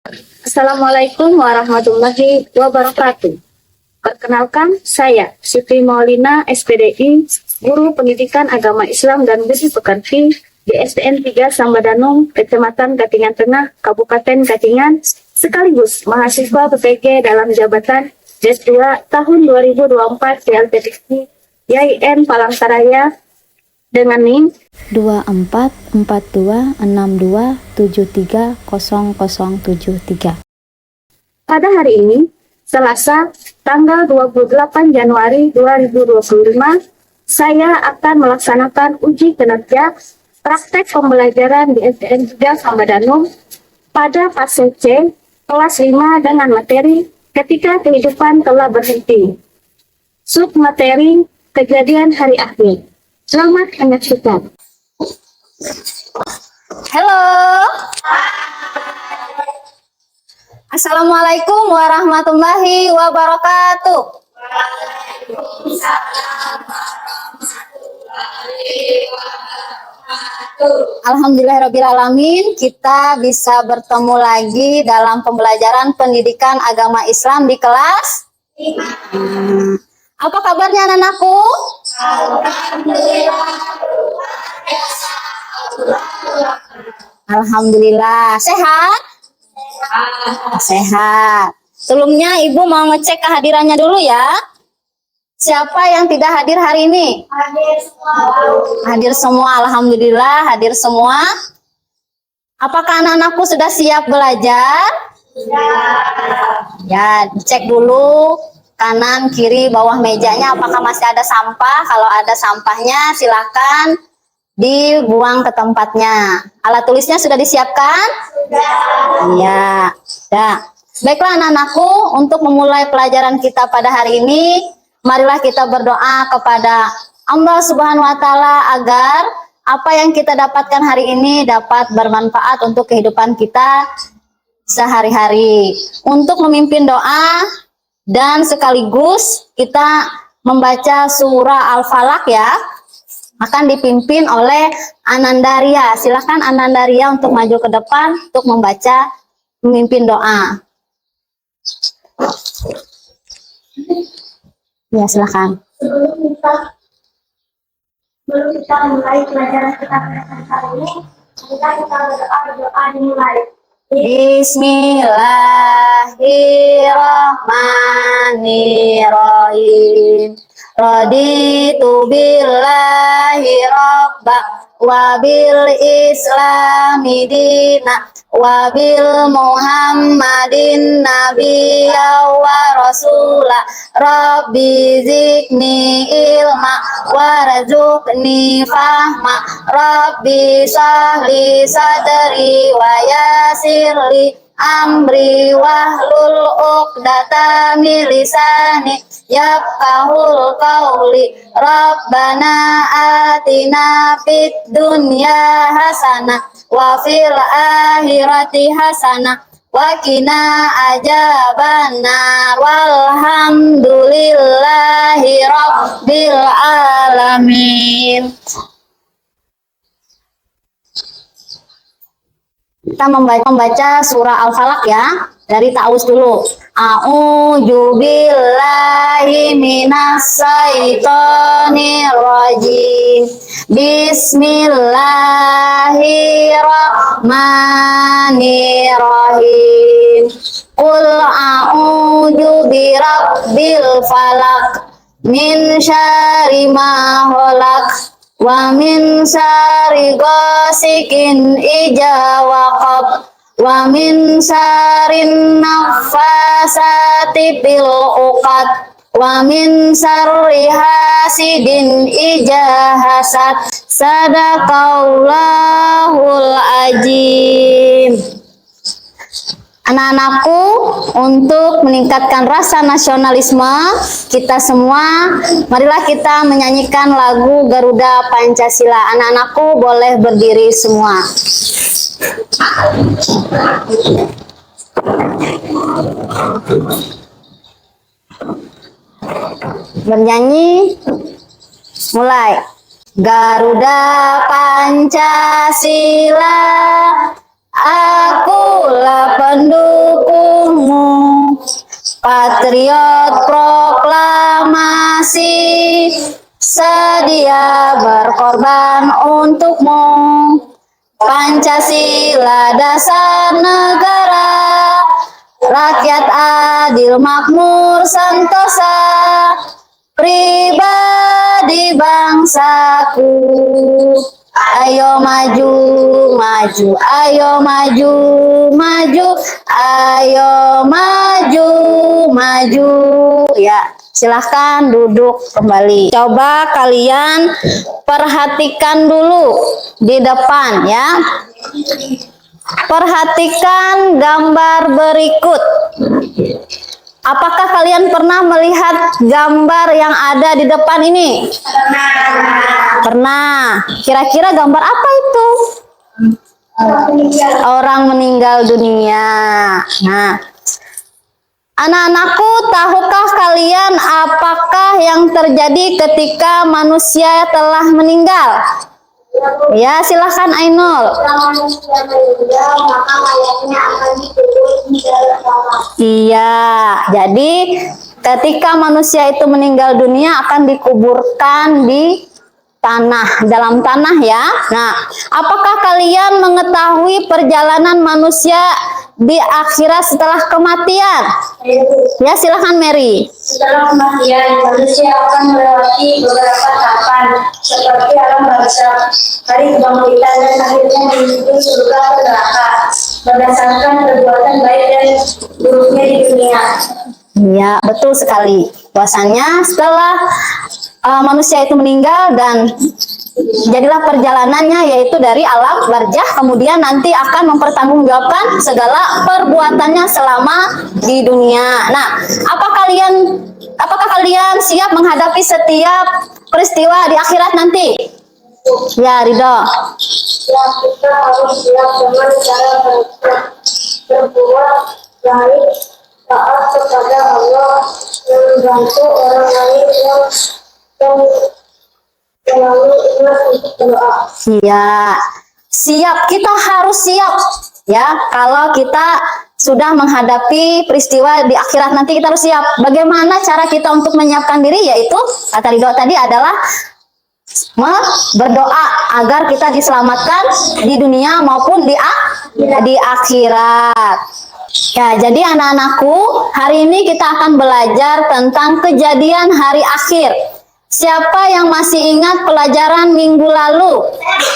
Assalamualaikum warahmatullahi wabarakatuh. Perkenalkan, saya Siti Maulina, SPDI, Guru Pendidikan Agama Islam dan Budi Pekerti di SDN 3 Sambadanung, Kecamatan Katingan Tengah, Kabupaten Katingan, sekaligus mahasiswa PPG dalam jabatan D2 tahun 2024 di LPTI YIN Palangkaraya dengan NIM 244262730073. Pada hari ini, Selasa, tanggal 28 Januari 2025, saya akan melaksanakan uji kinerja praktek pembelajaran di SDN 3 Sambadanung pada fase C, kelas 5 dengan materi ketika kehidupan telah berhenti. Submateri kejadian hari akhir. Selamat menyaksikan. Halo. Assalamualaikum warahmatullahi wabarakatuh. Alhamdulillahirrabbilalamin, kita bisa bertemu lagi dalam pembelajaran pendidikan agama Islam di kelas 5. Apa kabarnya anak-anakku? Alhamdulillah. Sehat? Sehat. Sebelumnya Ibu mau ngecek kehadirannya dulu ya. Siapa yang tidak hadir hari ini? Hadir semua. Alhamdulillah hadir semua. Apakah anak-anakku sudah siap belajar? Ya, cek dulu kanan, kiri, bawah mejanya apakah masih ada sampah. Kalau ada sampahnya silakan dibuang ke tempatnya. Alat tulisnya sudah disiapkan? Iya. Ya. Baiklah anak-anakku, untuk memulai pelajaran kita pada hari ini, marilah kita berdoa kepada Allah Subhanahu wa taala agar apa yang kita dapatkan hari ini dapat bermanfaat untuk kehidupan kita sehari-hari. Untuk memimpin doa dan sekaligus kita membaca surah Al-Falaq ya, akan dipimpin oleh Anandaria. Silahkan Anandaria untuk maju ke depan untuk membaca, memimpin doa. Ya, silahkan. Sebelum kita mulai pelajaran kita pada hari ini, kita berdoa dimulai. Bismillahirrahmanirrahim. Raditu billahi rabba wa bil islami dina wa bil muhammadin nabiyya wa rasula rabbi zidni ilma warzuqni fahma rabbi sahli sadri wa yasirli amri wahlul uqdatan min lisani yafqahul qawli rabbana atina fid dunya hasanah wa fil akhirati hasanah wa qina adzabannar walhamdulillahi rabbil alamin. Kita membaca surah Al-Falaq ya, dari ta'awuz dulu. A'udzu billahi minas syaitonir rajim. Bismillahirrahmanirrahim. Qul a'udzu birabbil falaq min syarri ma khalaq wa min syarri ghasikin idza waqab wa min syarrin naffasati fil uqad wa min syarri hasidin idza hasad. Sadaqallahul azim. Anak-anakku, untuk meningkatkan rasa nasionalisme kita semua, marilah kita menyanyikan lagu Garuda Pancasila. Anak-anakku boleh berdiri semua. Bernyanyi, mulai. Garuda Pancasila Akulah pendukungmu, patriot proklamasi, sedia berkorban untukmu. Pancasila dasar negara, rakyat adil makmur sentosa, pribadi bangsaku. Ayo maju, maju, ayo maju, maju, ayo maju, maju. Ya, silahkan duduk kembali. Coba kalian perhatikan dulu di depan ya. Perhatikan gambar berikut. Apakah kalian pernah melihat gambar yang ada di depan ini? Pernah. Kira-kira gambar apa itu? Orang meninggal dunia. Nah, anak-anakku, tahukah kalian apakah yang terjadi ketika manusia telah meninggal? Ya, silahkan Ainul. Iya, jadi ketika manusia itu meninggal dunia akan dikuburkan di tanah, dalam tanah ya. Nah, apakah kalian mengetahui perjalanan manusia di akhirat setelah kematian? Ya, silahkan Mary. Setelah kematian, manusia akan melewati beberapa tahapan seperti alam barzakh, hari kebangkitan, dan akhirnya menuju surga atau neraka berdasarkan perbuatan baik dan buruknya di dunia. Ya, betul sekali. Bahwasannya setelah manusia itu meninggal dan jadilah perjalanannya yaitu dari alam barzakh, kemudian nanti akan mempertanggungjawabkan segala perbuatannya selama di dunia. Nah, apakah kalian siap menghadapi setiap peristiwa di akhirat nanti? Ya, Ridho. Ya, kita harus siap dengan cara berbuat baik, taat kepada Allah, membantu orang lain yang selalu ingat untuk berdoa. Iya, siap. Kita harus siap ya. Kalau kita sudah menghadapi peristiwa di akhirat nanti, kita harus siap. Bagaimana cara kita untuk menyiapkan diri? Yaitu kata Ridho tadi adalah berdoa agar kita diselamatkan di dunia maupun di akhirat. Ya, jadi anak-anakku, hari ini kita akan belajar tentang kejadian hari akhir. Siapa yang masih ingat pelajaran minggu lalu?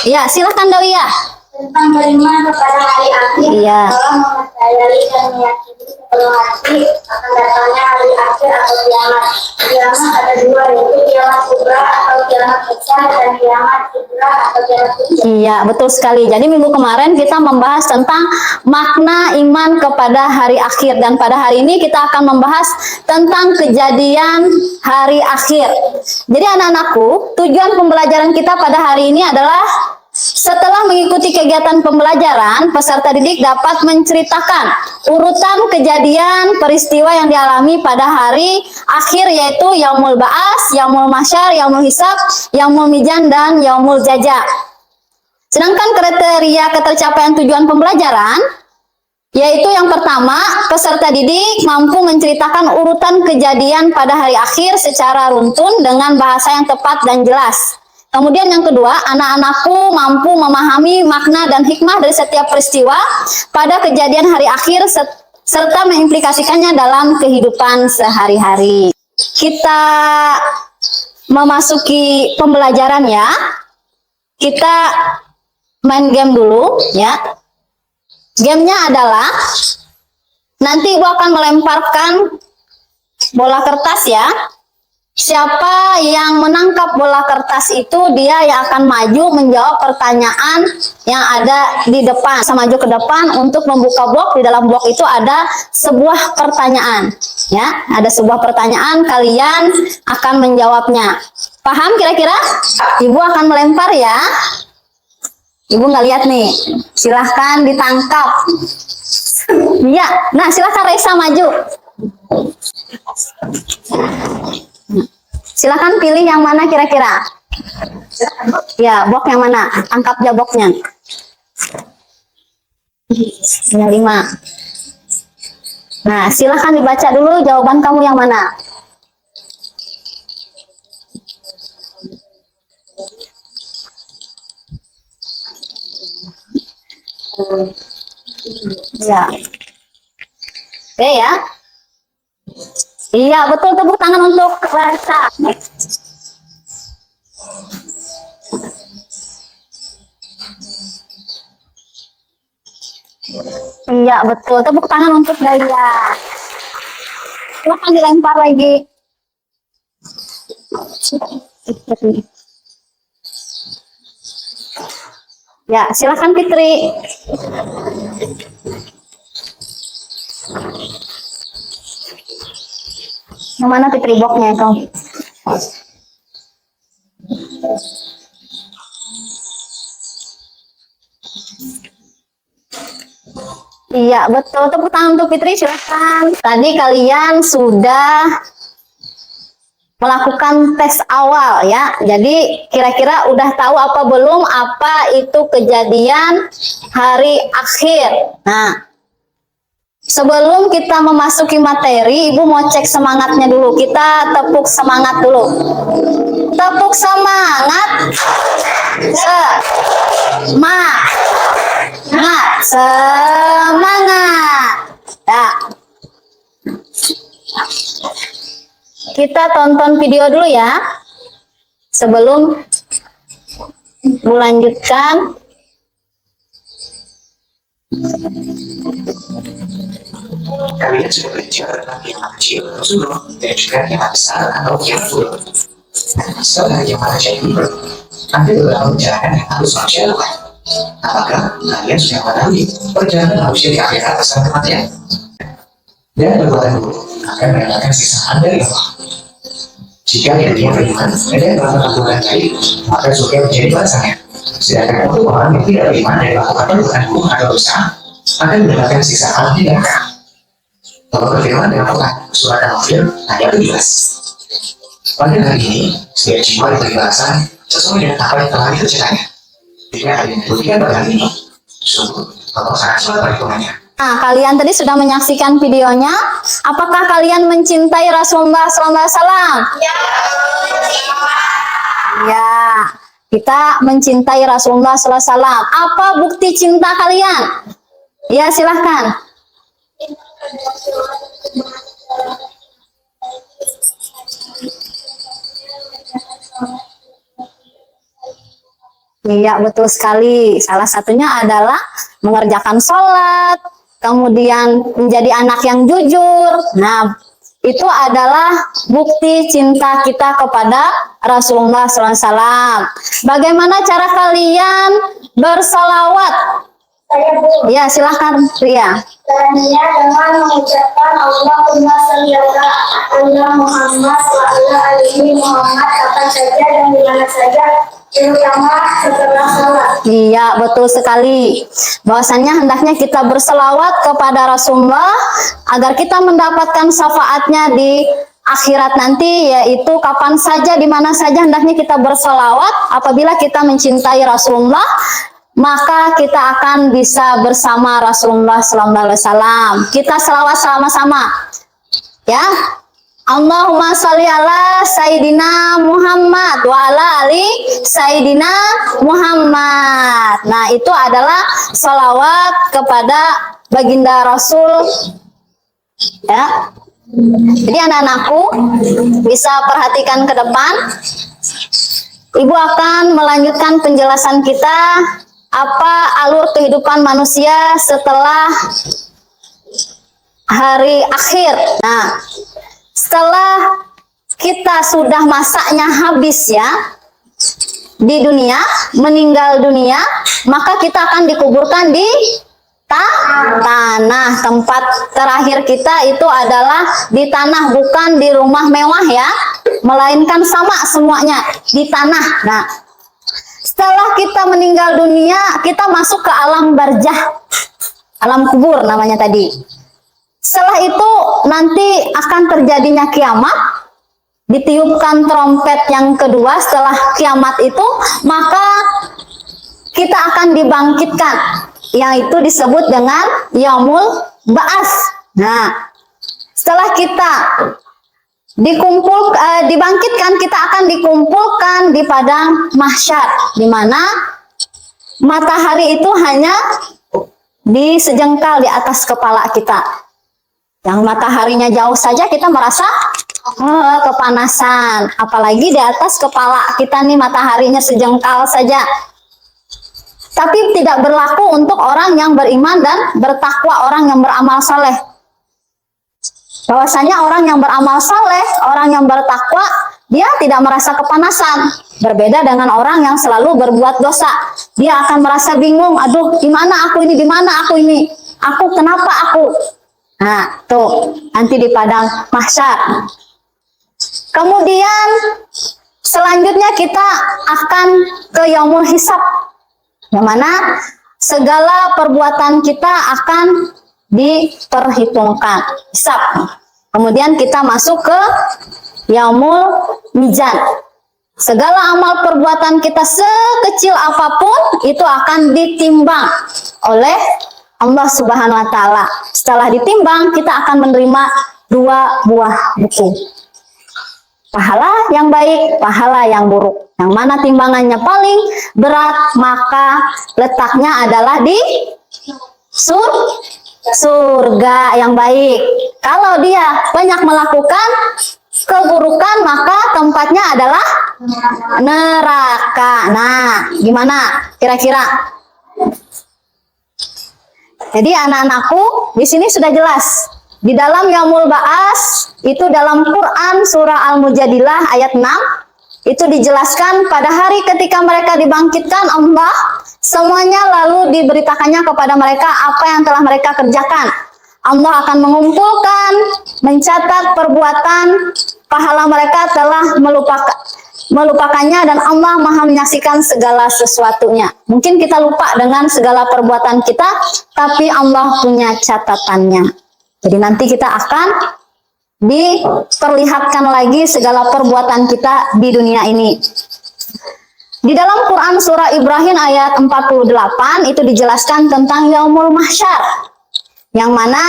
Ya, silahkan Dawiyah. Tentang beriman kepada hari akhir, Iya. dalam mempercayai dan meyakini sepenuh hati akan datangnya hari akhir atau kiamat. Kiamat ada dua, yaitu kiamat kubra atau kiamat besar dan kiamat kubra atau kiamat kecil. Iya, betul sekali. Jadi minggu kemarin kita membahas tentang makna iman kepada hari akhir, dan pada hari ini kita akan membahas tentang kejadian hari akhir. Jadi anak-anakku, tujuan pembelajaran kita pada hari ini adalah setelah mengikuti kegiatan pembelajaran, peserta didik dapat menceritakan urutan kejadian peristiwa yang dialami pada hari akhir, yaitu Yaumul Ba'as, Yaumul Mahsyar, Yaumul Hisab, Yaumul Mizan, dan Yaumul Jaza. Sedangkan kriteria ketercapaian tujuan pembelajaran, yaitu yang pertama, peserta didik mampu menceritakan urutan kejadian pada hari akhir secara runtun dengan bahasa yang tepat dan jelas. Kemudian yang kedua, anak-anakku mampu memahami makna dan hikmah dari setiap peristiwa pada kejadian hari akhir serta mengimplikasikannya dalam kehidupan sehari-hari. Kita memasuki pembelajaran ya. Kita main game dulu ya. Gamenya adalah nanti Ibu akan melemparkan bola kertas ya. Siapa yang menangkap bola kertas itu dia yang akan maju menjawab pertanyaan yang ada di depan. Saya maju ke depan untuk membuka blok. Di dalam blok itu ada sebuah pertanyaan. Ya, ada sebuah pertanyaan, kalian akan menjawabnya. Paham kira-kira? Ibu akan melempar ya. Ibu nggak lihat nih. Silahkan ditangkap. Ya, nah silahkan Reza maju. Silahkan pilih yang mana kira-kira. Ya, box yang mana? Angkat aja boxnya. Yang 5. Nah, silahkan dibaca dulu jawaban kamu yang mana. Ya. Oke ya. Iya, betul, tepuk tangan untuk Clarissa. Iya, betul. Tepuk tangan untuk Daya. Silahkan dilempar lagi. Ya, silahkan Fitri. Yang mana Fitri boxnya itu? Iya, betul. Tepuk tangan untuk Fitri, silahkan. Tadi kalian sudah melakukan tes awal ya. Jadi kira-kira udah tahu apa belum apa itu kejadian hari akhir. Nah, sebelum kita memasuki materi, Ibu mau cek semangatnya dulu. Kita tepuk semangat dulu. Tepuk semangat. Semangat. Ya. Kita tonton video dulu ya. Sebelum melanjutkan. Kalian sudah belajar tentang yang kecil sebelum dan juga yang besar atau yang buruk. Setelah yang mana jadi ada beberapa perjalanan yang harus manusia lakukan. Apakah kalian sudah mengetahui perjalanan manusia di akhirat bersama kematian? Dan perbuatan buruk akan mendapatkan siksaan dari Allah. Jika dia beriman dan melakukan perbuatan baik, maka surga menjadi balasannya. Sedangkan untuk orang yang tidak beriman dan melakukan perbuatan buruk atau dosa, akan mendapatkan siksaan di neraka. Allah berfirman dalam Al-Quran surat Al-Anfal ayat 17. Pada hari ini, setiap jiwa diberi balasan sesuai dengan apa yang telah dikerjakannya. Jika kalian berikan pada hari ini, sungguh Allah sangat cepat perhitungannya. Nah, kalian tadi sudah menyaksikan videonya. Apakah kalian mencintai Rasulullah SAW? Ya, kita mencintai Rasulullah SAW. Apa bukti cinta kalian? Ya, silahkan. Iya, betul sekali. Salah satunya adalah mengerjakan sholat, kemudian menjadi anak yang jujur. Nah, itu adalah bukti cinta kita kepada Rasulullah SAW. Bagaimana cara kalian bersolawat? Saya Bu. Ya, silahkan Ria. Caranya dengan mengucapkan Allahumma sholli ala Muhammad wa ala ali Muhammad kapan saja dan di mana saja, terutama setelah sholat. Iya, betul sekali. Bahwasannya hendaknya kita berselawat kepada Rasulullah agar kita mendapatkan syafaatnya di akhirat nanti, yaitu kapan saja, di mana saja hendaknya kita berselawat. Apabila kita mencintai Rasulullah, maka kita akan bisa bersama Rasulullah SAW. Kita selawat sama-sama, ya. Allahumma sholli ala Sayyidina Muhammad wa ala ali Sayyidina Muhammad. Nah, itu adalah salawat kepada baginda Rasul, ya. Jadi anak-anakku bisa perhatikan ke depan. Ibu akan melanjutkan penjelasan kita apa alur kehidupan manusia setelah hari akhir. Nah, setelah kita sudah masaknya habis ya di dunia, meninggal dunia, maka kita akan dikuburkan di tanah. Tempat terakhir kita itu adalah di tanah, bukan di rumah mewah ya, melainkan sama semuanya di tanah. Nah, setelah kita meninggal dunia, kita masuk ke alam barzah, alam kubur namanya tadi. Setelah itu nanti akan terjadinya kiamat, ditiupkan trompet yang kedua setelah kiamat itu, maka kita akan dibangkitkan. yang itu disebut dengan yaumul ba'as. Nah, setelah kita dibangkitkan, kita akan dikumpulkan di padang mahsyar, di mana matahari itu hanya disejengkal di atas kepala kita. Yang mataharinya jauh saja kita merasa kepanasan, apalagi di atas kepala kita nih mataharinya sejengkal saja. Tapi tidak berlaku untuk orang yang beriman dan bertakwa, orang yang beramal soleh. Bahwasanya orang yang beramal soleh, orang yang bertakwa, dia tidak merasa kepanasan. Berbeda dengan orang yang selalu berbuat dosa. Dia akan merasa bingung, aduh gimana aku ini, dimana aku ini, aku kenapa aku. Nah tuh, nanti di padang mahsyar. Kemudian selanjutnya kita akan ke yaumul hisab, yang mana segala perbuatan kita akan diperhitungkan, hisab. Kemudian kita masuk ke yaumul mizan. Segala amal perbuatan kita sekecil apapun itu akan ditimbang oleh Allah Subhanahu wa taala. Setelah ditimbang, kita akan menerima 2 buah buku. Pahala yang baik, pahala yang buruk. Yang mana timbangannya paling berat, maka letaknya adalah di surga yang baik. Kalau dia banyak melakukan keburukan, maka tempatnya adalah neraka. Nah, gimana kira-kira? Jadi anak-anakku, di sini sudah jelas. Di dalam yaumul ba'as, itu dalam Quran surah Al-Mujadilah ayat 6, itu dijelaskan pada hari ketika mereka dibangkitkan Allah, semuanya lalu diberitakannya kepada mereka apa yang telah mereka kerjakan. Allah akan mengumpulkan, mencatat perbuatan, pahala mereka telah melupakannya, dan Allah Maha menyaksikan segala sesuatunya. Mungkin kita lupa dengan segala perbuatan kita, tapi Allah punya catatannya. Jadi nanti kita akan diperlihatkan lagi segala perbuatan kita di dunia ini. Di dalam Quran surah Ibrahim ayat 48 itu dijelaskan tentang yaumul mahsyar, yang mana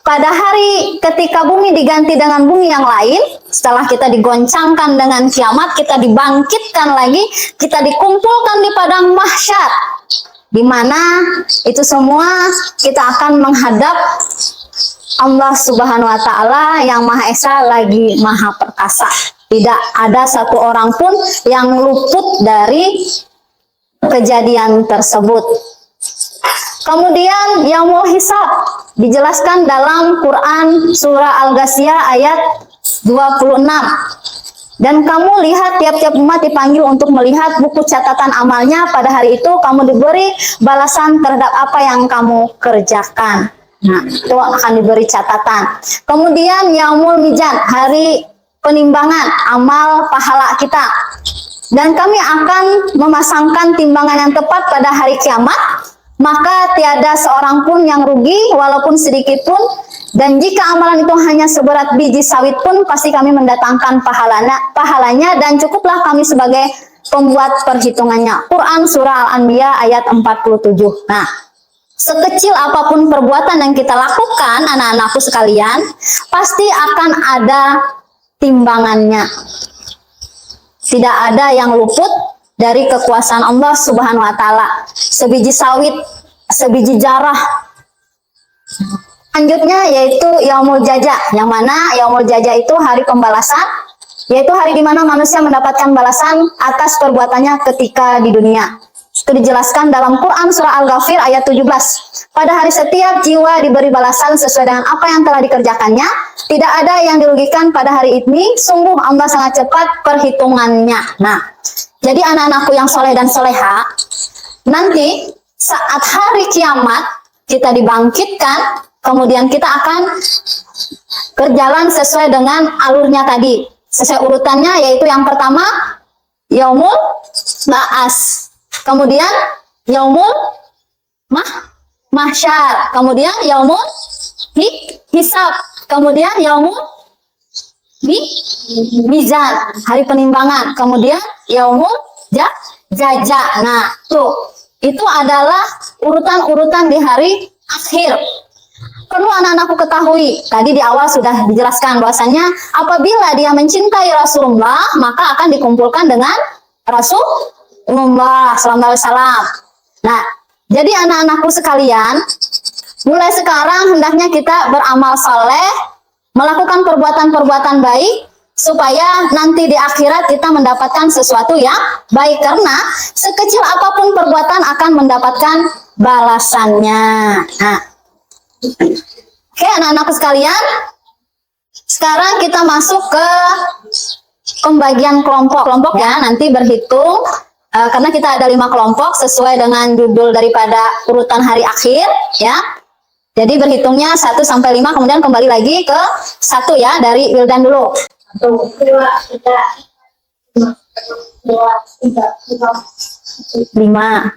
pada hari ketika bumi diganti dengan bumi yang lain, setelah kita digoncangkan dengan kiamat, kita dibangkitkan lagi, kita dikumpulkan di padang mahsyar, di mana itu semua kita akan menghadap Allah Subhanahu wa taala yang Maha Esa lagi Maha Perkasa. Tidak ada satu orang pun yang luput dari kejadian tersebut. Kemudian yaumul hisab dijelaskan dalam Quran surah Al-Ghasyiyah ayat 26. Dan kamu lihat tiap-tiap umat dipanggil untuk melihat buku catatan amalnya. Pada hari itu kamu diberi balasan terhadap apa yang kamu kerjakan. Nah, itu akan diberi catatan. Kemudian yaumul mizan, hari penimbangan amal pahala kita. Dan kami akan memasangkan timbangan yang tepat pada hari kiamat. Maka tiada seorang pun yang rugi walaupun sedikit pun. Dan jika amalan itu hanya seberat biji sawit pun, pasti kami mendatangkan pahalanya, dan cukuplah kami sebagai pembuat perhitungannya. Quran surah Al-Anbiya ayat 47. Nah, sekecil apapun perbuatan yang kita lakukan, anak-anakku sekalian, pasti akan ada timbangannya. Tidak ada yang luput dari kekuasaan Allah Subhanahu wa taala. Sebiji sawit, sebiji jarah. Selanjutnya yaitu yaumul jaza, yang mana yaumul jaza itu hari pembalasan, yaitu hari di mana manusia mendapatkan balasan atas perbuatannya ketika di dunia. Itu dijelaskan dalam Quran surah Al-Ghafir ayat 17. Pada hari setiap jiwa diberi balasan sesuai dengan apa yang telah dikerjakannya. Tidak ada yang dirugikan pada hari ini. Sungguh Allah sangat cepat perhitungannya. Nah, jadi anak-anakku yang soleh dan soleha, nanti saat hari kiamat kita dibangkitkan, kemudian kita akan berjalan sesuai dengan alurnya tadi. Sesuai urutannya, yaitu yang pertama yaumul ba'as. Kemudian yaumul mahsyar, kemudian yaumul hisab, kemudian yaumul mizan, hari penimbangan, kemudian yaumul jaza. Nah, tuh itu adalah urutan-urutan di hari akhir. Perlu anak-anakku ketahui, tadi di awal sudah dijelaskan bahwasanya apabila dia mencintai Rasulullah, maka akan dikumpulkan dengan Rasulullah sallallahu alaihi wasallam. Nah, jadi anak-anakku sekalian, mulai sekarang hendaknya kita beramal soleh, melakukan perbuatan-perbuatan baik, supaya nanti di akhirat kita mendapatkan sesuatu yang baik. Karena sekecil apapun perbuatan akan mendapatkan balasannya. Nah, oke anak-anakku sekalian, sekarang kita masuk ke pembagian kelompok ya. Nanti berhitung karena kita ada 5 kelompok sesuai dengan judul daripada urutan hari akhir ya. Jadi berhitungnya 1 sampai 5, kemudian kembali lagi ke 1 ya, dari Wildan dulu. 1, 2, 3, 4, 5, 5.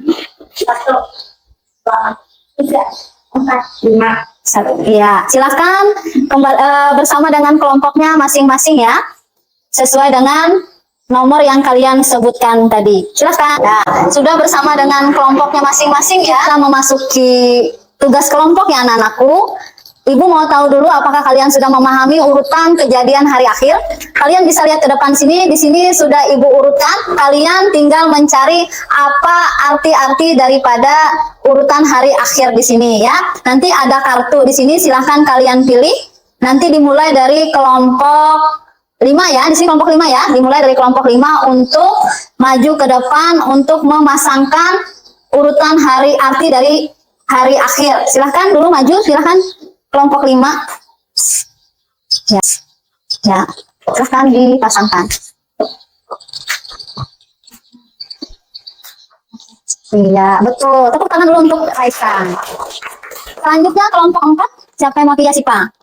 1, 2, 3, 4, 5. Ya, silakan bersama dengan kelompoknya masing-masing ya, sesuai dengan nomor yang kalian sebutkan tadi. Silakan. Ya, sudah bersama dengan kelompoknya masing-masing ya, kita memasuki tugas kelompok ya anak-anakku. Ibu mau tahu dulu apakah kalian sudah memahami urutan kejadian hari akhir? Kalian bisa lihat ke depan sini, di sini sudah Ibu urutkan. Kalian tinggal mencari apa arti-arti daripada urutan hari akhir di sini ya. Nanti ada kartu di sini, silahkan kalian pilih. Nanti dimulai dari kelompok 5 ya, di sini kelompok 5 ya. Dimulai dari kelompok 5 untuk maju ke depan untuk memasangkan urutan hari arti dari hari akhir. Silahkan dulu maju, silahkan. Kelompok 5 ya, silahkan dipasangkan. Iya betul, tepuk tangan dulu untuk Aisyah. Selanjutnya kelompok 4, siapa yang mau hiasi Pak?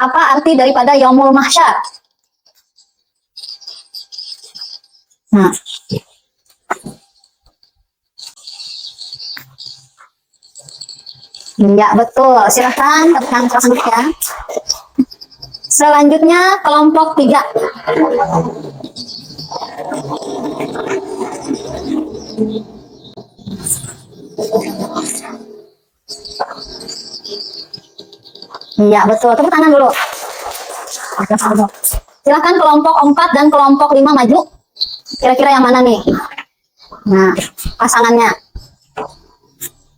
Apa arti daripada Yaumul Mahsyar? Nah, iya betul, silahkan tekan ya. Selanjutnya kelompok 3. Iya betul, tepuk tangan dulu. Silahkan kelompok 4 dan kelompok 5 maju. Kira-kira yang mana nih? Nah, pasangannya.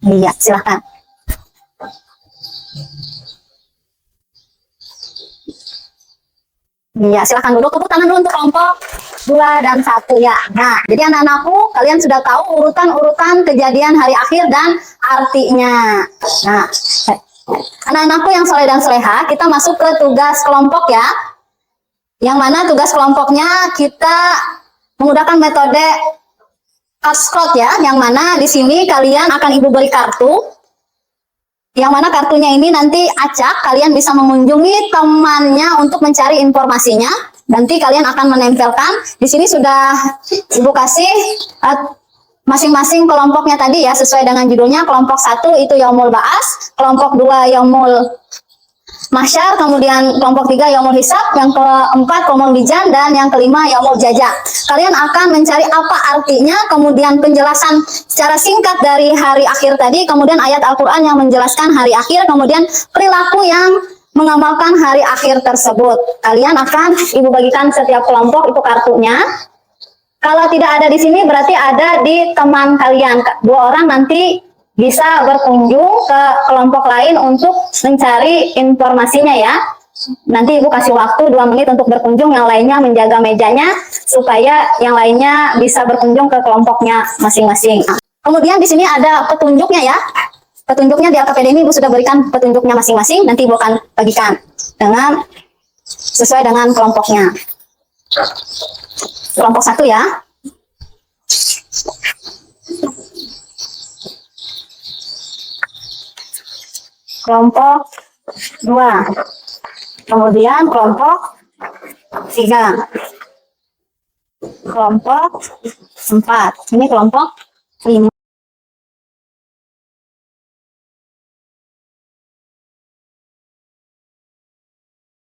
Iya, silahkan. Iya, silahkan dulu. Tepuk tangan dulu untuk kelompok 2 dan 1 ya. Nah, jadi anak-anakku, kalian sudah tahu urutan-urutan kejadian hari akhir dan artinya. Nah, anak-anakku yang soleh dan soleha, kita masuk ke tugas kelompok ya. Yang mana tugas kelompoknya kita menggunakan metode Card ya. Yang mana di sini kalian akan Ibu beri kartu. Yang mana kartunya ini nanti acak, kalian bisa mengunjungi temannya untuk mencari informasinya. Nanti kalian akan menempelkan. Di sini sudah Ibu kasih masing-masing kelompoknya tadi ya, sesuai dengan judulnya. Kelompok 1 itu Yaumul Ba'as, kelompok 2 Yaumul Mahsyar, kemudian kelompok 3 Yaumul Hisab, yang keempat Yaumul Mizan, dan yang kelima Yaumul Jaza. Kalian akan mencari apa artinya, kemudian penjelasan secara singkat dari hari akhir tadi, kemudian ayat Al-Quran yang menjelaskan hari akhir, kemudian perilaku yang mengamalkan hari akhir tersebut. Kalian akan Ibu bagikan setiap kelompok itu kartunya. Kalau tidak ada di sini berarti ada di teman kalian. 2 orang nanti bisa berkunjung ke kelompok lain untuk mencari informasinya ya. Nanti Ibu kasih waktu 2 menit untuk berkunjung, yang lainnya menjaga mejanya supaya yang lainnya bisa berkunjung ke kelompoknya masing-masing. Kemudian di sini ada petunjuknya ya. Petunjuknya di LKPD ini Ibu sudah berikan petunjuknya masing-masing, nanti Ibu akan bagikan dengan sesuai dengan kelompoknya. Kelompok 1 ya. Kelompok 2, kemudian kelompok 3, kelompok 4, ini kelompok 5.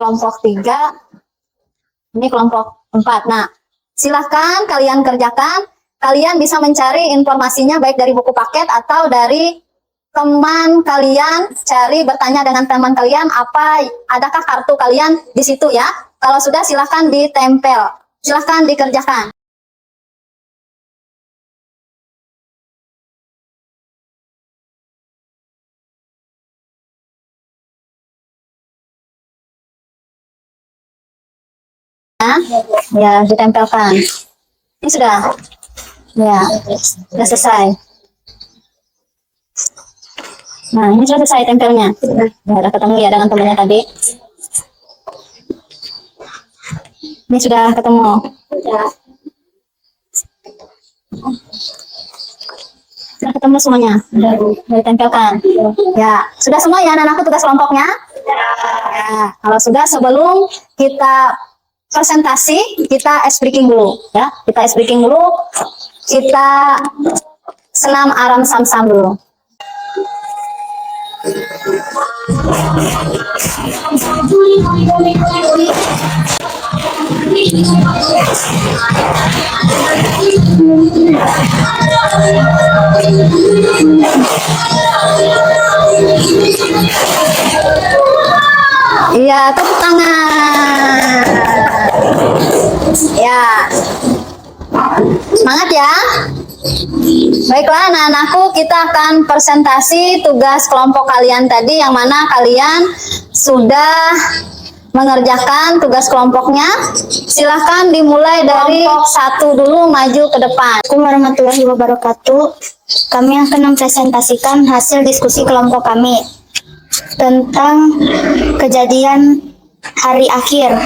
Kelompok 3, ini kelompok 4. Nah, silahkan kalian kerjakan. Kalian bisa mencari informasinya baik dari buku paket atau dari teman kalian, cari bertanya dengan teman kalian adakah kartu kalian di situ ya. Kalau sudah silahkan ditempel, silahkan dikerjakan. Ya, ditempelkan. Ini sudah. Ya, sudah selesai. Nah, ini sudah selesai tempelnya. Ya, udah ketemu ya dengan temannya tadi. Ini sudah ketemu. Sudah ketemu semuanya. Sudah ditempelkan. Ya, sudah semua ya anak-anakku tugas kelompoknya? Ya, kalau sudah sebelum kita presentasi, kita ice breaking dulu ya. Kita ice breaking dulu. Kita senam aram sam-sam dulu. Iya, tepuk tangan. Ya. Semangat ya. Baiklah anak-anakku, kita akan presentasi tugas kelompok kalian tadi yang mana kalian sudah mengerjakan tugas kelompoknya. Silahkan dimulai dari kelompok 1 dulu, maju ke depan. Assalamualaikum warahmatullahi wabarakatuh. Kami akan mempresentasikan hasil diskusi kelompok kami tentang kejadian hari akhir,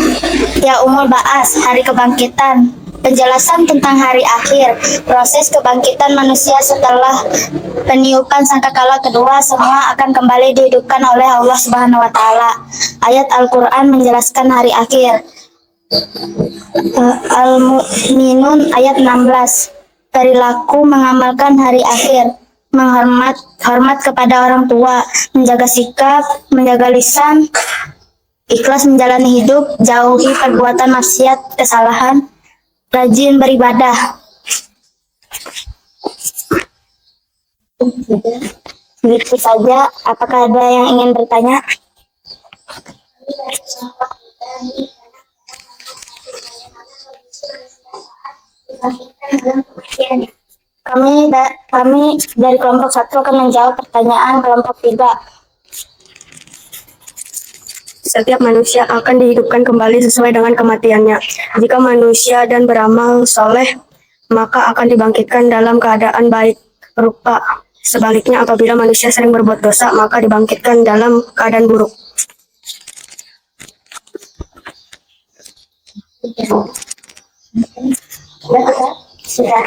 Yaumul Ba'ats, hari kebangkitan. Penjelasan tentang hari akhir, proses kebangkitan manusia setelah peniupan sangkakala kedua, semua akan kembali dihidupkan oleh Allah Subhanahu wa Ta'ala. Ayat Al-Quran menjelaskan hari akhir. Al-Mu'minun ayat 16. Perilaku mengamalkan hari akhir, hormat kepada orang tua, menjaga sikap, menjaga lisan, ikhlas menjalani hidup, jauhi perbuatan maksiat, kesalahan, rajin beribadah. Begitu saja. Apakah ada yang ingin bertanya? Kami dari kelompok 1 akan menjawab pertanyaan kelompok 3. Setiap manusia akan dihidupkan kembali sesuai dengan kematiannya. Jika manusia dan beramal soleh, maka akan dibangkitkan dalam keadaan baik rupa. Sebaliknya, apabila manusia sering berbuat dosa, maka dibangkitkan dalam keadaan buruk. Sudah.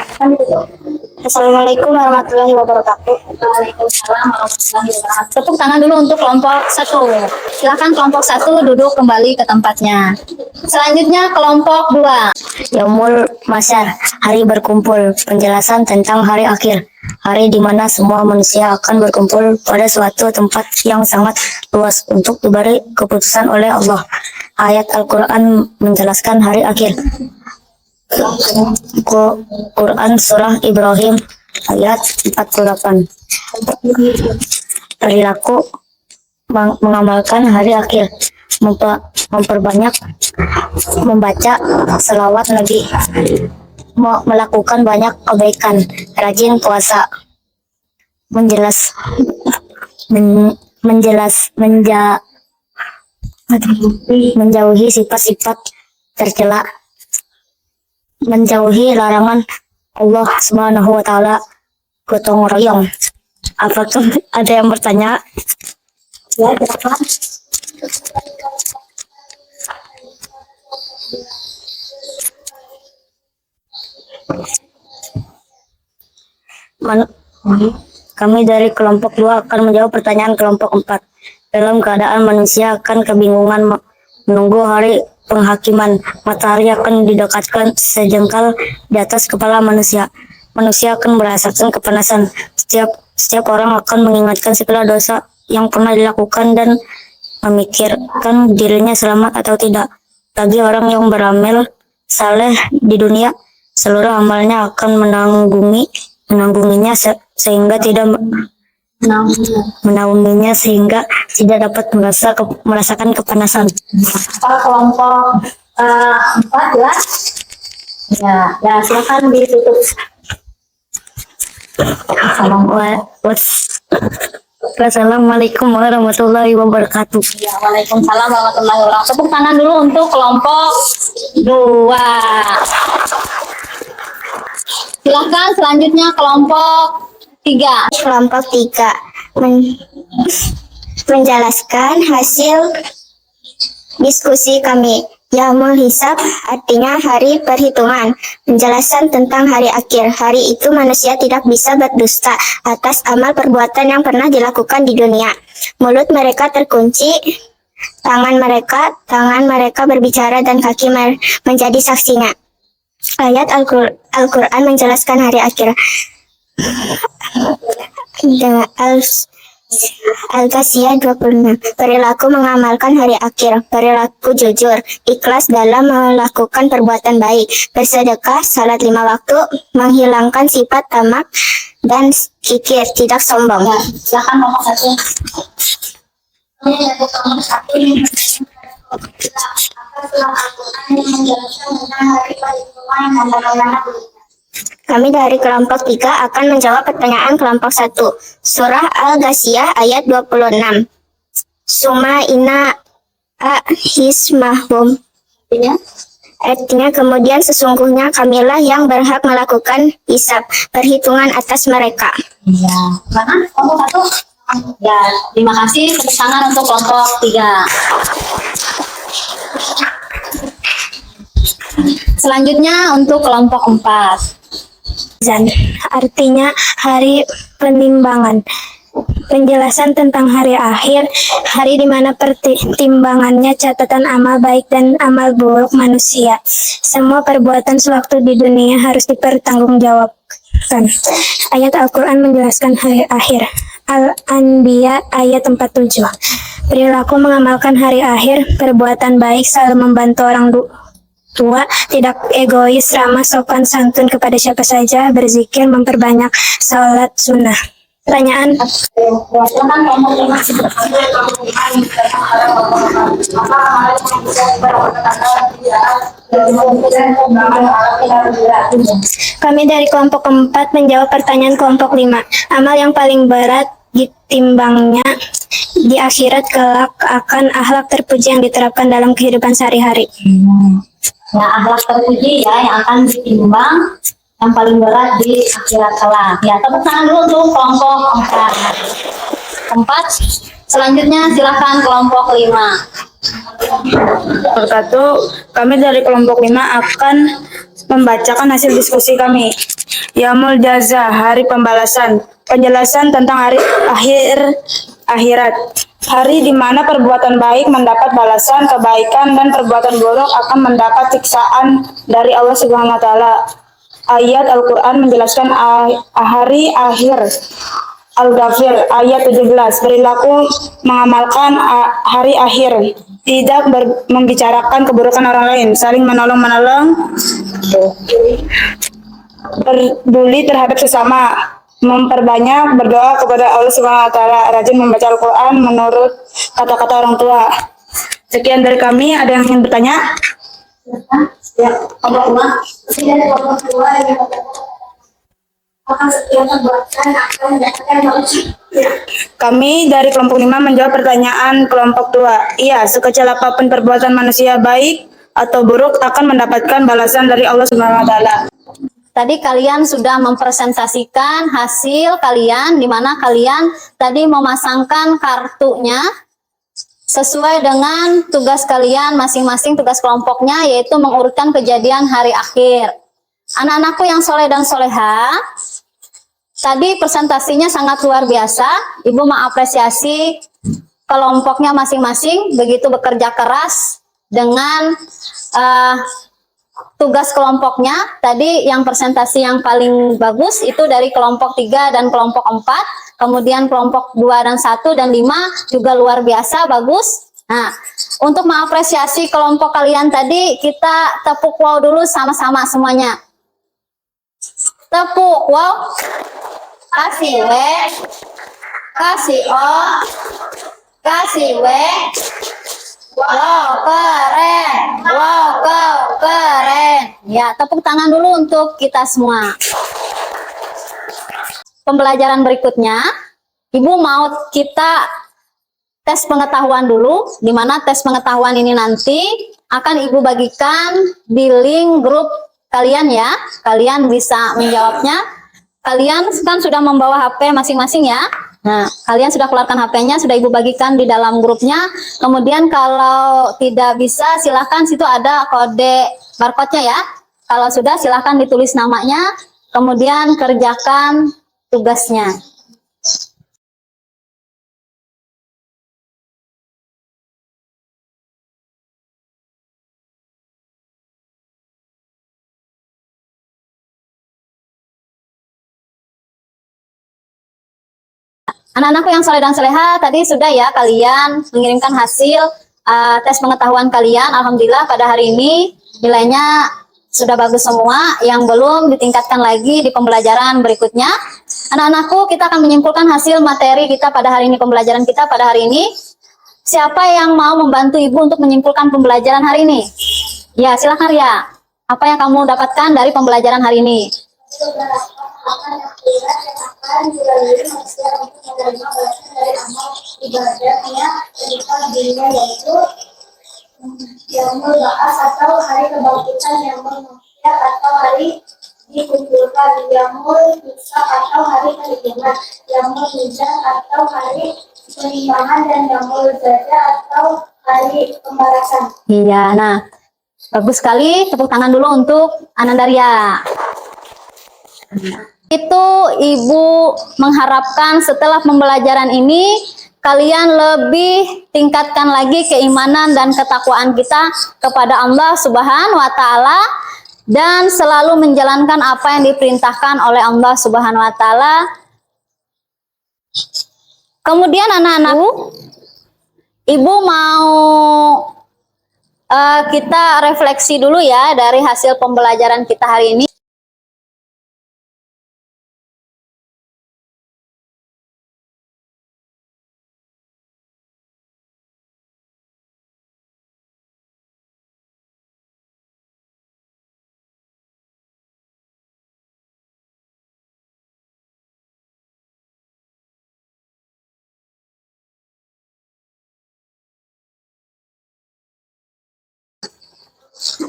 Assalamualaikum warahmatullahi wabarakatuh. Waalaikumsalam warahmatullahi wabarakatuh. Tepuk tangan dulu untuk kelompok 1. Silakan kelompok 1 duduk kembali ke tempatnya. Selanjutnya kelompok 2. Yaumul Masyar, hari berkumpul. Penjelasan tentang hari akhir, hari di mana semua manusia akan berkumpul pada suatu tempat yang sangat luas untuk diberi keputusan oleh Allah. Ayat Al-Quran menjelaskan hari akhir. Quran Surah Ibrahim ayat 48. Perilaku mengamalkan hari akhir, memperbanyak membaca selawat Nabi, melakukan banyak kebaikan, rajin puasa, menjauhi sifat-sifat tercela, menjauhi larangan Allah Subhanahu wa Ta'ala, gotong royong. Apakah ada yang bertanya? Ya, silakan. Kami dari kelompok 2 akan menjawab pertanyaan kelompok 4. Dalam keadaan manusia akan kebingungan menunggu hari penghakiman, matahari akan didekatkan sejengkal di atas kepala manusia. Manusia akan merasakan kepanasan. Setiap orang akan mengingatkan segala dosa yang pernah dilakukan dan memikirkan dirinya selamat atau tidak. Bagi orang yang beramal saleh di dunia, seluruh amalnya akan menanggunginya sehingga menaunginya sehingga tidak dapat merasakan kepanasan. Apa kelompok 4 ya? Ya, silakan ditutup. Assalamualaikum warahmatullahi wabarakatuh. Ya, Waalaikumsalam warahmatullahi wabarakatuh. Tepuk tangan dulu untuk kelompok 2. Silahkan selanjutnya kelompok 3. Kelompok 3 menjelaskan hasil diskusi kami. Yaumul Hisab artinya hari perhitungan. Penjelasan tentang hari akhir. Hari itu manusia tidak bisa berdusta atas amal perbuatan yang pernah dilakukan di dunia. Mulut mereka terkunci, tangan mereka berbicara dan kaki menjadi saksinya. Ayat Al-Quran menjelaskan hari akhir. Al-Qasiyah 26. Perilaku mengamalkan hari akhir, perilaku jujur, ikhlas dalam melakukan perbuatan baik, bersedekah, salat 5 waktu, menghilangkan sifat tamak dan kikir, tidak sombong. Silakan kelompok 1. Kami dari kelompok 3 akan menjawab pertanyaan kelompok 1. Surah Al-Ghasyiyah ayat 26. Suma ina ahismahum. Artinya kemudian sesungguhnya kamilah yang berhak melakukan hisab, perhitungan atas mereka. Ya, mana kelompok 1? Ya, terima kasih. Tepuk tangan untuk kelompok 3. Selanjutnya untuk kelompok 4. Artinya hari penimbangan. Penjelasan tentang hari akhir, hari di mana pertimbangannya catatan amal baik dan amal buruk manusia. Semua perbuatan sewaktu di dunia harus dipertanggungjawabkan. Ayat Al-Quran menjelaskan hari akhir. Al-Anbiya ayat 47. Perilaku mengamalkan hari akhir, perbuatan baik, selalu membantu orang tua, tidak egois, ramah, sopan, santun kepada siapa saja, berzikir, memperbanyak salat sunnah. Pertanyaan. Silakan kelompok 5. Kami dari kelompok 4 menjawab pertanyaan kelompok 5. Amal yang paling berat ditimbangnya di akhirat kelak akan akhlak terpuji yang diterapkan dalam kehidupan sehari-hari. Ya, akhlak terpuji ya yang akan ditimbang yang paling berat di akhirat kelak. Ya, tepuk tangan dulu untuk kelompok 4. Selanjutnya silakan kelompok 5. Kami dari kelompok 5 akan membacakan hasil diskusi kami. Yaumul Jaza, hari pembalasan. Penjelasan tentang hari akhirat. Hari di mana perbuatan baik mendapat balasan kebaikan dan perbuatan buruk akan mendapat siksaan dari Allah Subhanahu wa taala. Ayat Al-Quran menjelaskan hari akhir. Al-Ghafir ayat 17. Perilaku mengamalkan hari akhir, tidak membicarakan keburukan orang lain, saling menolong, peduli terhadap sesama, memperbanyak berdoa kepada Allah Subhanahu wa taala, rajin membaca Al-Qur'an menurut kata-kata orang tua. Sekian dari kami, ada yang ingin bertanya? Ya, kelompok 5. Kami dari kelompok 5 menjawab pertanyaan kelompok 2. Iya, sekecil apapun perbuatan manusia baik atau buruk akan mendapatkan balasan dari Allah Subhanahu wa taala. Tadi kalian sudah mempresentasikan hasil kalian, di mana kalian tadi memasangkan kartunya sesuai dengan tugas kalian masing-masing, tugas kelompoknya, yaitu mengurutkan kejadian hari akhir. Anak-anakku yang soleh dan soleha, tadi presentasinya sangat luar biasa. Ibu mengapresiasi kelompoknya masing-masing, begitu bekerja keras dengan tugas kelompoknya. Tadi yang presentasi yang paling bagus itu dari kelompok 3 dan kelompok 4. Kemudian kelompok 2 dan 1 dan 5 juga luar biasa bagus. Nah, untuk mengapresiasi kelompok kalian tadi, kita tepuk wow dulu sama-sama semuanya. Tepuk wow. Kasih kasih O, kasih W. Wow, keren. Ya, tepuk tangan dulu untuk kita semua. Pembelajaran berikutnya, Ibu mau kita tes pengetahuan dulu, di mana tes pengetahuan ini nanti akan Ibu bagikan di link grup kalian ya. Kalian bisa menjawabnya. Kalian kan sudah membawa HP masing-masing ya. Nah, kalian sudah keluarkan HP-nya, sudah Ibu bagikan di dalam grupnya. Kemudian kalau tidak bisa, silahkan situ ada kode barcode-nya ya. Kalau sudah, silahkan ditulis namanya, kemudian kerjakan tugasnya. Anak-anakku yang soleh dan soleha, tadi sudah ya kalian mengirimkan hasil tes pengetahuan kalian. Alhamdulillah pada hari ini nilainya sudah bagus semua. Yang belum ditingkatkan lagi di pembelajaran berikutnya. Anak-anakku, kita akan menyimpulkan hasil materi kita pada hari ini, pembelajaran kita pada hari ini. Siapa yang mau membantu Ibu untuk menyimpulkan pembelajaran hari ini? Ya, silakan Ria. Apa yang kamu dapatkan dari pembelajaran hari ini? Akan akhirat yang akan dilalui manusia untuk menerima balasan dari amal ibadahnya ketika dunia, yaitu yaumul ba'ats atau hari kebangkitan, yaumul mahsyar atau hari dikumpulkan, yaumul hisab atau hari perhitungan, yaumul mizan atau hari penimbangan, dan yaumul jaza atau hari pembalasan. Iya, nah bagus sekali. Tepuk tangan dulu untuk Anandaria. Itu Ibu mengharapkan setelah pembelajaran ini kalian lebih tingkatkan lagi keimanan dan ketakwaan kita kepada Allah Subhanahu wa Ta'ala dan selalu menjalankan apa yang diperintahkan oleh Allah Subhanahu wa Ta'ala. Kemudian anak-anakku, Ibu mau kita refleksi dulu ya dari hasil pembelajaran kita hari ini.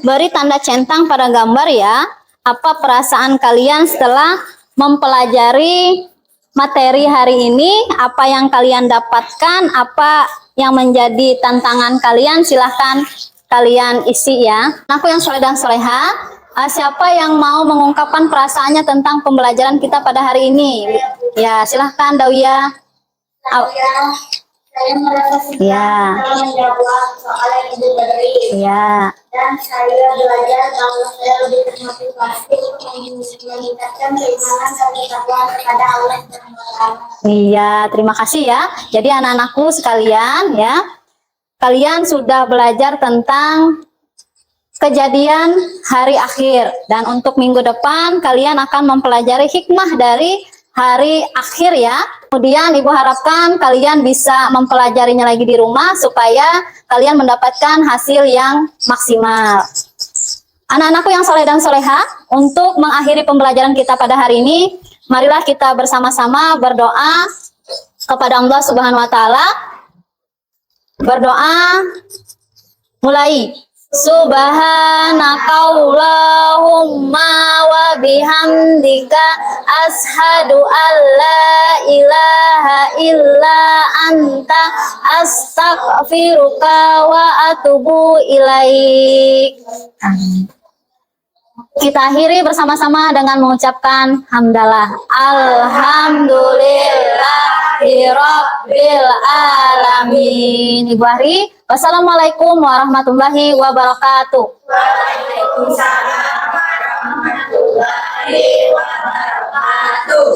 Beri tanda centang pada gambar ya. Apa perasaan kalian setelah mempelajari materi hari ini? Apa yang kalian dapatkan? Apa yang menjadi tantangan kalian? Silahkan kalian isi ya. Aku yang soleh dan soleha, siapa yang mau mengungkapkan perasaannya tentang pembelajaran kita pada hari ini? Ya, silahkan Dawia. Saya merasa senang dalam menjawab soal yang Ibu beri. Ya. Dan saya belajar bahwa saya lebih termotivasi untuk meningkatkan keimanan dan ketakwaan kepada Allah SWT. Iya, terima kasih ya. Jadi anak-anakku sekalian ya, kalian sudah belajar tentang kejadian hari akhir. Dan untuk minggu depan kalian akan mempelajari hikmah dari hari akhir ya. Kemudian Ibu harapkan kalian bisa mempelajarinya lagi di rumah supaya kalian mendapatkan hasil yang maksimal. Anak-anakku yang soleh dan soleha, untuk mengakhiri pembelajaran kita pada hari ini, marilah kita bersama-sama berdoa kepada Allah Subhanahu wa Ta'ala. Berdoa, mulai. Subhanakallahumma wa bihamdika ashhadu an la ilaha illa anta astaghfiruka wa atubu ilaik. Kita akhiri bersama-sama dengan mengucapkan hamdalah. Alhamdulillahirabbil alamin. Ibu Ari, wassalamualaikum warahmatullahi wabarakatuh. Waalaikumsalam warahmatullahi wabarakatuh.